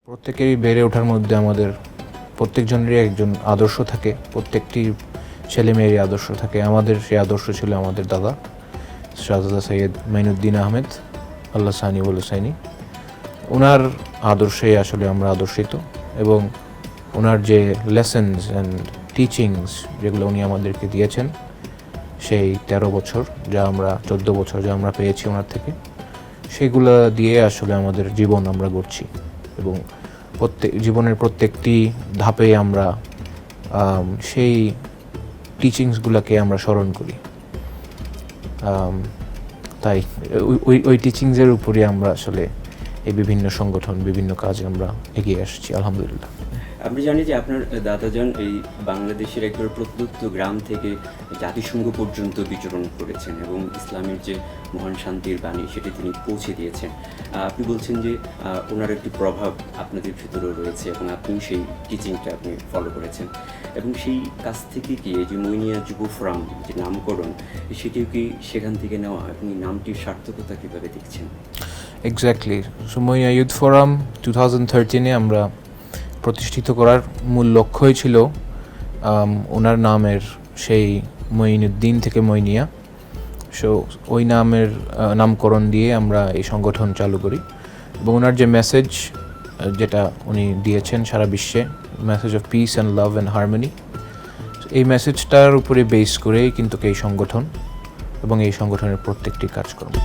প্রত্যেকেরই বেড়ে ওঠার মধ্যে আমাদের প্রত্যেকজনেরই একজন আদর্শ থাকে, প্রত্যেকটি ছেলে মেয়েরই আদর্শ থাকে। আমাদের সেই আদর্শ ছিল আমাদের দাদা শাহজাদা সৈয়দ মাইনুদ্দিন আহমেদ আল্লাহ সানি বল সাইনি। ওনার আদর্শে আসলে আমরা আদর্শিত এবং ওনার যে লেসেন্স অ্যান্ড টিচিংস যেগুলো উনি আমাদেরকে দিয়েছেন সেই 13 বছর যা আমরা 14 বছর যা আমরা পেয়েছি ওনার থেকে, সেগুলো দিয়ে আসলে আমাদের জীবন আমরা গড়ছি এবং জীবনের প্রত্যেকটি ধাপে আমরা সেই টিচিংসগুলোকে আমরা স্মরণ করি। তাই ওই টিচিংসের উপরে আমরা আসলে এই বিভিন্ন সংগঠন বিভিন্ন কাজে আমরা এগিয়ে আসছি আলহামদুলিল্লাহ। আপনি জানি যে আপনার দাদাজান এই বাংলাদেশের একবার প্রত্যন্ত গ্রাম থেকে জাতিসংঘ পর্যন্ত বিচরণ করেছেন এবং ইসলামের যে মহান শান্তির বাণী সেটি তিনি পৌঁছে দিয়েছেন। আপনি বলছেন যে ওনার একটি প্রভাব আপনাদের ভিতরেও রয়েছে এবং আপনি সেই টিচিংটা আপনি ফলো করেছেন এবং সেই কাছ থেকে কি এই যে মইনিয়া যুব ফোরাম যে নামকরণ সেটিও কি সেখান থেকে নেওয়া এবং এই নামটির সার্থকতা কীভাবে দেখছেন? Exactly. So Moinia youth forum 2013-এ আমরা প্রতিষ্ঠিত করার মূল লক্ষ্যই ছিল ওনার নামের সেই মঈনুদ্দিন থেকে মইনিয়া। সো ওই নামের নামকরণ দিয়ে আমরা এই সংগঠন চালু করি এবং ওনার যে মেসেজ যেটা উনি দিয়েছেন সারা বিশ্বে, message of piece and love and harmony, এই মেসেজটার উপরে বেস করেই কিন্তু এই সংগঠন এবং এই সংগঠনের প্রত্যেকটি কাজকর্ম।